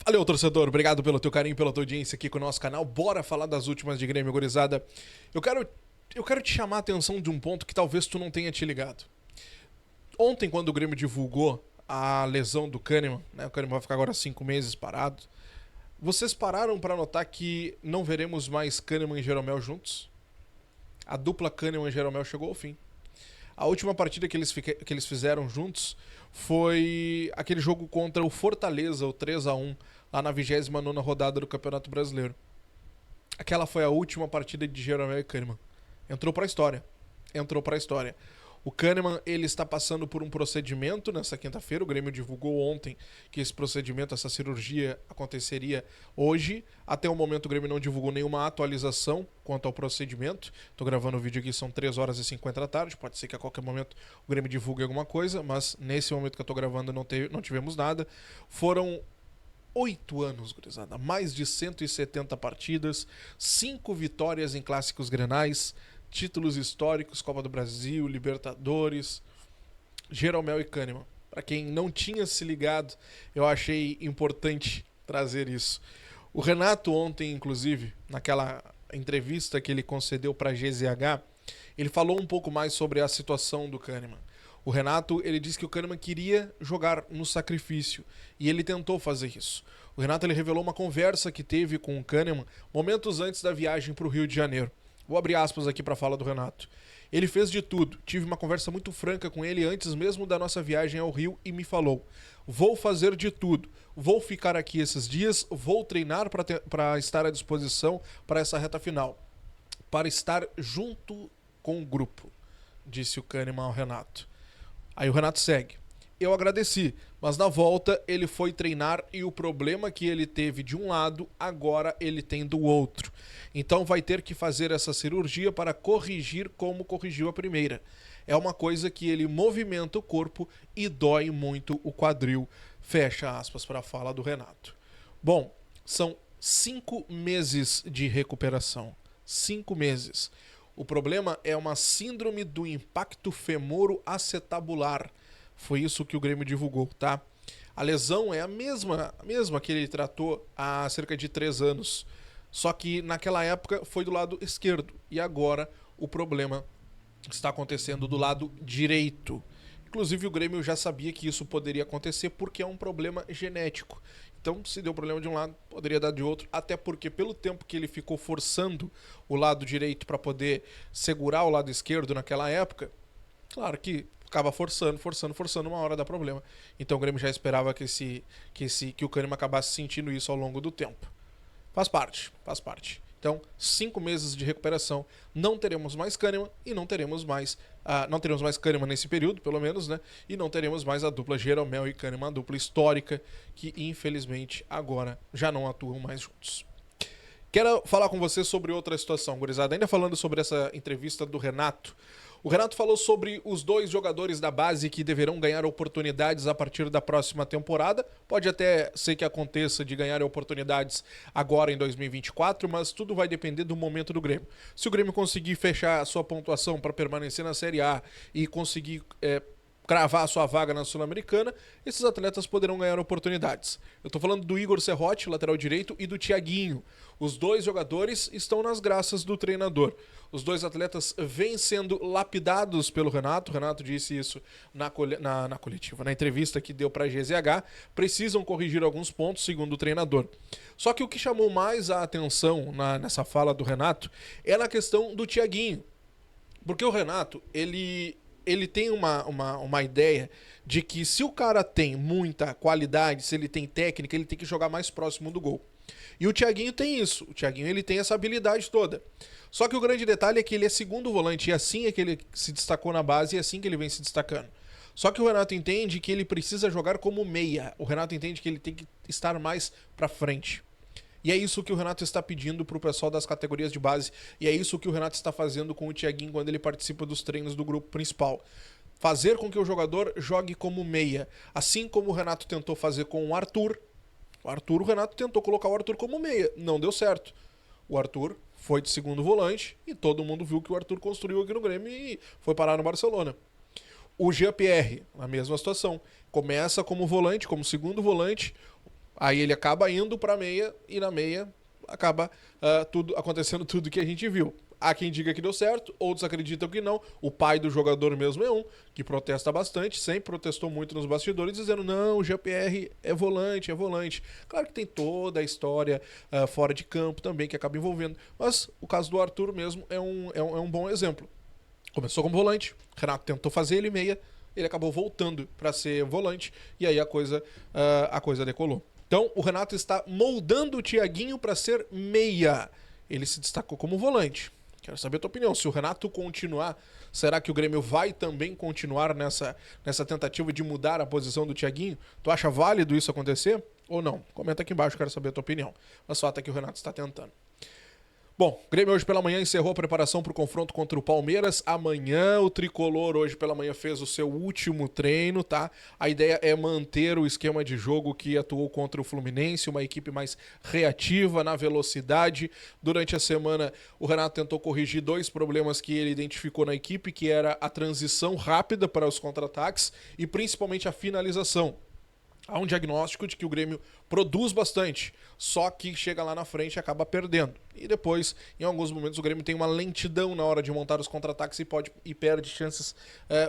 Valeu, torcedor. Obrigado pelo teu carinho, pela tua audiência aqui com o nosso canal. Bora falar das últimas de Grêmio, gurizada. Eu quero te chamar a atenção de um ponto que talvez tu não tenha te ligado. Ontem, quando o Grêmio divulgou a lesão do Kahneman, né? O Kahneman vai ficar agora 5 meses parado. Vocês pararam para notar que não veremos mais Kahneman e Jeromel juntos? A dupla Kahneman e Jeromel chegou ao fim. A última partida que eles fizeram juntos foi aquele jogo contra o Fortaleza, o 3-1, lá na 29ª rodada do Campeonato Brasileiro. Aquela foi a última partida de Jeromel e Kahneman. Entrou pra história. O Kahneman, ele está passando por um procedimento nessa quinta-feira. O Grêmio divulgou ontem que esse procedimento, essa cirurgia, aconteceria hoje. Até o momento o Grêmio não divulgou nenhuma atualização quanto ao procedimento. Estou gravando o vídeo aqui, são 3h50 da tarde. Pode ser que a qualquer momento o Grêmio divulgue alguma coisa, mas nesse momento que eu estou gravando não tivemos nada. Foram 8 anos, gurizada. Mais de 170 partidas, 5 vitórias em clássicos grenais, títulos históricos, Copa do Brasil, Libertadores, Jeromel e Kahneman. Para quem não tinha se ligado, eu achei importante trazer isso. O Renato ontem, inclusive, naquela entrevista que ele concedeu para a GZH, ele falou um pouco mais sobre a situação do Kahneman. O Renato, ele disse que o Kahneman queria jogar no sacrifício e ele tentou fazer isso. O Renato, ele revelou uma conversa que teve com o Kahneman momentos antes da viagem para o Rio de Janeiro. Vou abrir aspas aqui para a fala do Renato. Ele fez de tudo. Tive uma conversa muito franca com ele antes mesmo da nossa viagem ao Rio e me falou: vou fazer de tudo. Vou ficar aqui esses dias, vou treinar para estar à disposição para essa reta final. Para estar junto com o grupo, disse o Kahneman ao Renato. Aí o Renato segue. Eu agradeci, mas na volta ele foi treinar e o problema que ele teve de um lado, agora ele tem do outro. Então vai ter que fazer essa cirurgia para corrigir como corrigiu a primeira. É uma coisa que ele movimenta o corpo e dói muito o quadril. Fecha aspas para a fala do Renato. Bom, são 5 meses de recuperação. 5 meses. O problema é uma síndrome do impacto femoroacetabular. Foi isso que o Grêmio divulgou, tá? A lesão é a mesma que ele tratou há cerca de 3 anos. Só que naquela época foi do lado esquerdo. E agora o problema está acontecendo do lado direito. Inclusive o Grêmio já sabia que isso poderia acontecer porque é um problema genético. Então, se deu problema de um lado, poderia dar de outro. Até porque pelo tempo que ele ficou forçando o lado direito para poder segurar o lado esquerdo naquela época, claro que ficava forçando, uma hora dá problema. Então o Grêmio já esperava que o Kahneman acabasse sentindo isso ao longo do tempo. Faz parte. Então, 5 meses de recuperação, não teremos mais Kahneman e não teremos mais Kahneman nesse período, pelo menos, né? E não teremos mais a dupla Jeromel e Kahneman, a dupla histórica, que infelizmente agora já não atuam mais juntos. Quero falar com você sobre outra situação, gurizada. Ainda falando sobre essa entrevista do Renato. O Renato falou sobre os 2 jogadores da base que deverão ganhar oportunidades a partir da próxima temporada. Pode até ser que aconteça de ganhar oportunidades agora em 2024, mas tudo vai depender do momento do Grêmio. Se o Grêmio conseguir fechar a sua pontuação para permanecer na Série A e conseguir cravar a sua vaga na Sul-Americana, esses atletas poderão ganhar oportunidades. Eu tô falando do Igor Serrote, lateral direito, e do Thiaguinho. Os 2 jogadores estão nas graças do treinador. Os 2 atletas vêm sendo lapidados pelo Renato. O Renato disse isso na coletiva, na entrevista que deu para a GZH. Precisam corrigir alguns pontos, segundo o treinador. Só que o que chamou mais a atenção nessa fala do Renato é na questão do Thiaguinho. Porque o Renato, ele tem uma ideia de que se o cara tem muita qualidade, se ele tem técnica, ele tem que jogar mais próximo do gol. E o Thiaguinho tem isso. O Thiaguinho, ele tem essa habilidade toda. Só que o grande detalhe é que ele é segundo volante, e assim é que ele se destacou na base, e assim que ele vem se destacando. Só que o Renato entende que ele precisa jogar como meia. O Renato entende que ele tem que estar mais pra frente. E é isso que o Renato está pedindo pro pessoal das categorias de base. E é isso que o Renato está fazendo com o Thiaguinho quando ele participa dos treinos do grupo principal. Fazer com que o jogador jogue como meia. Assim como o Renato tentou fazer com o Arthur. O Renato tentou colocar o Arthur como meia. Não deu certo. O Arthur foi de segundo volante e todo mundo viu que o Arthur construiu aqui no Grêmio e foi parar no Barcelona. O Jean-Pierre, na mesma situação. Começa como volante, como segundo volante. Aí ele acaba indo pra meia e na meia acaba acontecendo tudo que a gente viu. Há quem diga que deu certo, outros acreditam que não. O pai do jogador mesmo é um, que protesta bastante, sempre protestou muito nos bastidores, dizendo, não, o GPR é volante, é volante. Claro que tem toda a história fora de campo também, que acaba envolvendo. Mas o caso do Arthur mesmo é um bom exemplo. Começou como volante, Renato tentou fazer ele meia, ele acabou voltando para ser volante, e aí a coisa decolou. Então, o Renato está moldando o Thiaguinho para ser meia. Ele se destacou como volante. Quero saber a tua opinião. Se o Renato continuar, será que o Grêmio vai também continuar nessa tentativa de mudar a posição do Thiaguinho? Tu acha válido isso acontecer ou não? Comenta aqui embaixo, quero saber a tua opinião. Mas fato é que o Renato está tentando. Bom, o Grêmio hoje pela manhã encerrou a preparação para o confronto contra o Palmeiras. Amanhã o Tricolor hoje pela manhã fez o seu último treino, tá? A ideia é manter o esquema de jogo que atuou contra o Fluminense, uma equipe mais reativa na velocidade. Durante a semana o Renato tentou corrigir 2 problemas que ele identificou na equipe, que era a transição rápida para os contra-ataques e principalmente a finalização. Há um diagnóstico de que o Grêmio produz bastante, só que chega lá na frente e acaba perdendo. E depois, em alguns momentos, o Grêmio tem uma lentidão na hora de montar os contra-ataques e perde chances,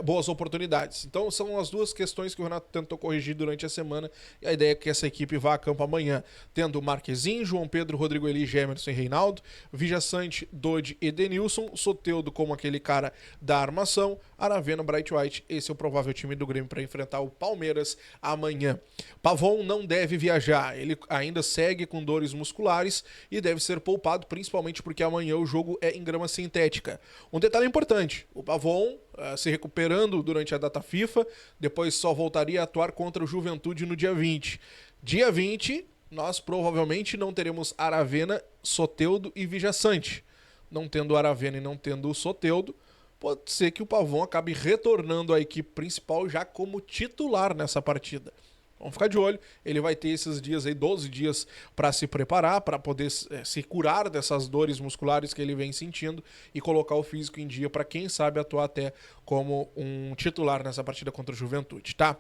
boas oportunidades. Então são as 2 questões que o Renato tentou corrigir durante a semana, e a ideia é que essa equipe vá a campo amanhã, tendo Marquezinho, João Pedro, Rodrigo Eli, Gemerson e Reinaldo, Vijaçante, Dodi e Denilson, Soteldo como aquele cara da armação, Aravena, Bright White, esse é o provável time do Grêmio para enfrentar o Palmeiras amanhã. Pavon não deve viajar, ele ainda segue com dores musculares e deve ser poupado, principalmente porque amanhã o jogo é em grama sintética. Um detalhe importante, o Pavon se recuperando durante a data FIFA, depois só voltaria a atuar contra o Juventude no dia 20. Dia 20, nós provavelmente não teremos Aravena, Soteldo e Vijaçante. Não tendo Aravena e não tendo o Soteldo, pode ser que o Pavon acabe retornando à equipe principal já como titular nessa partida. Vamos ficar de olho, ele vai ter esses dias aí, 12 dias para se preparar, para poder se curar dessas dores musculares que ele vem sentindo e colocar o físico em dia para quem sabe atuar até como um titular nessa partida contra o Juventude, tá?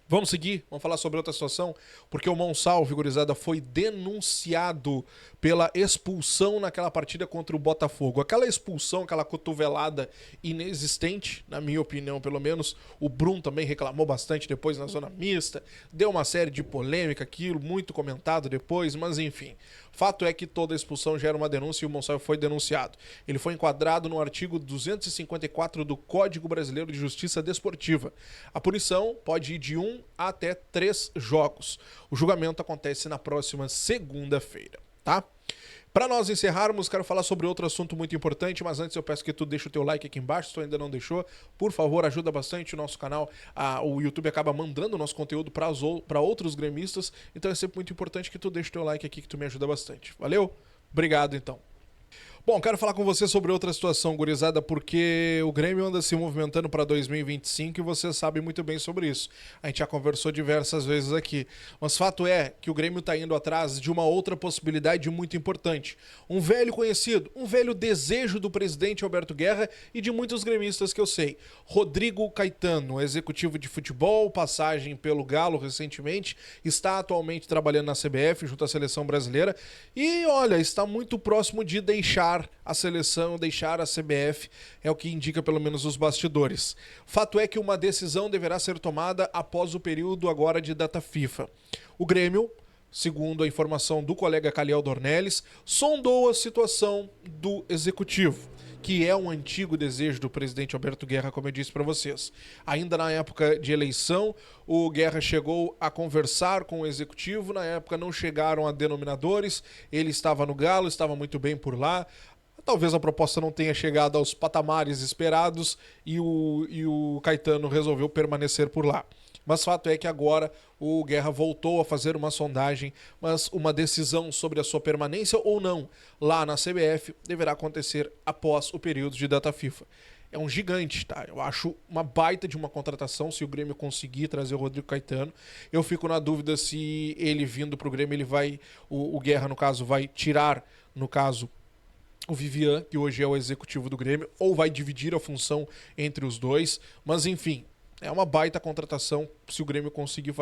Vamos seguir, vamos falar sobre outra situação, porque o Monsalve, gurizada, foi denunciado pela expulsão naquela partida contra o Botafogo. Aquela expulsão, aquela cotovelada inexistente, na minha opinião, pelo menos. O Brum também reclamou bastante depois na zona mista, deu uma série de polêmica, aquilo, muito comentado depois, mas enfim. Fato é que toda expulsão gera uma denúncia e o Monsalve foi denunciado. Ele foi enquadrado no artigo 254 do Código Brasileiro de Justiça Desportiva. A punição pode ir de 1 até 3 jogos. O julgamento acontece na próxima segunda-feira, tá? Para nós encerrarmos, quero falar sobre outro assunto muito importante, mas antes eu peço que tu deixe o teu like aqui embaixo, se tu ainda não deixou. Por favor, ajuda bastante o nosso canal. O YouTube acaba mandando o nosso conteúdo para outros gremistas, então é sempre muito importante que tu deixe o teu like aqui, que tu me ajuda bastante. Valeu? Obrigado, então. Bom, quero falar com você sobre outra situação, gurizada, porque o Grêmio anda se movimentando para 2025 e você sabe muito bem sobre isso. A gente já conversou diversas vezes aqui. Mas fato é que o Grêmio está indo atrás de uma outra possibilidade muito importante. Um velho conhecido, um velho desejo do presidente Alberto Guerra e de muitos gremistas que eu sei. Rodrigo Caetano, executivo de futebol, passagem pelo Galo recentemente, está atualmente trabalhando na CBF junto à seleção brasileira e, olha, está muito próximo de deixar a seleção, deixar a CBF, é o que indica pelo menos os bastidores. Fato é que uma decisão deverá ser tomada após o período agora de data FIFA. O Grêmio, segundo a informação do colega Caliel Dornelles, sondou a situação do executivo, que é um antigo desejo do presidente Alberto Guerra, como eu disse para vocês. Ainda na época de eleição, o Guerra chegou a conversar com o executivo, na época não chegaram a denominadores, ele estava no Galo, estava muito bem por lá. Talvez a proposta não tenha chegado aos patamares esperados e o Caetano resolveu permanecer por lá. Mas fato é que agora o Guerra voltou a fazer uma sondagem, mas uma decisão sobre a sua permanência ou não lá na CBF deverá acontecer após o período de data FIFA. É um gigante, tá? Eu acho uma baita de uma contratação se o Grêmio conseguir trazer o Rodrigo Caetano. Eu fico na dúvida se ele vindo pro Grêmio, ele vai, o Guerra, no caso, vai tirar, no caso, o Vivian, que hoje é o executivo do Grêmio, ou vai dividir a função entre os dois, mas enfim, É uma baita contratação se o Grêmio conseguir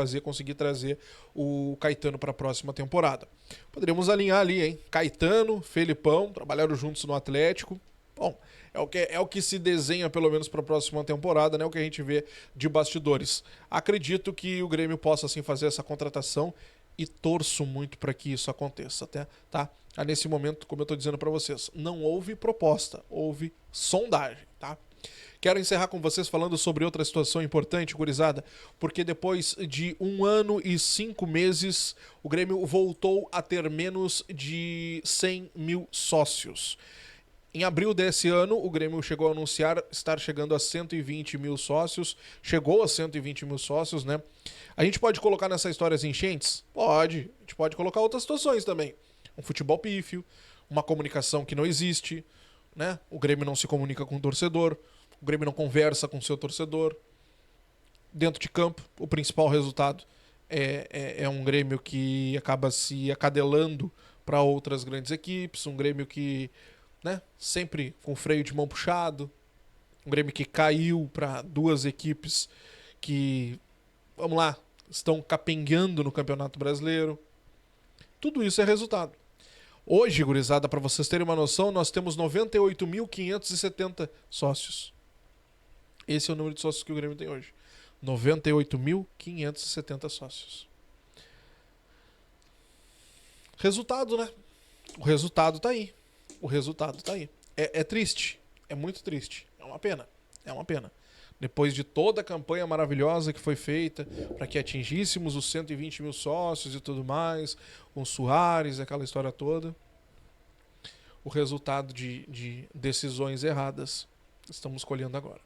trazer o Caetano para a próxima temporada. Poderíamos alinhar ali, hein? Caetano, Felipão, trabalharam juntos no Atlético. Bom, é o que se desenha pelo menos para a próxima temporada, né? O que a gente vê de bastidores. Acredito que o Grêmio possa assim fazer essa contratação e torço muito para que isso aconteça, tá? Nesse momento, como eu estou dizendo para vocês, não houve proposta, houve sondagem, tá? Quero encerrar com vocês falando sobre outra situação importante, gurizada, porque depois de 1 ano e 5 meses, o Grêmio voltou a ter menos de 100 mil sócios. Em abril desse ano, o Grêmio chegou a anunciar estar chegando a 120 mil sócios. Chegou a 120 mil sócios, né? A gente pode colocar nessa história as enchentes? Pode. A gente pode colocar outras situações também. Um futebol pífio, uma comunicação que não existe, né? O Grêmio não se comunica com o torcedor, o Grêmio não conversa com o seu torcedor. Dentro de campo, o principal resultado é um Grêmio que acaba se acadelando para outras grandes equipes, um Grêmio que, né, sempre com freio de mão puxado, um Grêmio que caiu para 2 equipes que, vamos lá, estão capengueando no Campeonato Brasileiro. Tudo isso é resultado. Hoje, gurizada, para vocês terem uma noção, nós temos 98.570 sócios. Esse é o número de sócios que o Grêmio tem hoje. 98.570 sócios. Resultado, né? O resultado tá aí. O resultado tá aí. É triste. É muito triste. É uma pena. É uma pena. Depois de toda a campanha maravilhosa que foi feita para que atingíssemos os 120 mil sócios e tudo mais, com Suárez, aquela história toda, o resultado de decisões erradas estamos colhendo agora.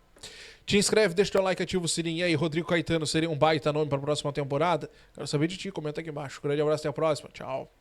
Te inscreve, deixa o teu like, ativa o sininho. E aí, Rodrigo Caetano seria um baita nome para a próxima temporada? Quero saber de ti, comenta aqui embaixo. Grande abraço, até a próxima. Tchau.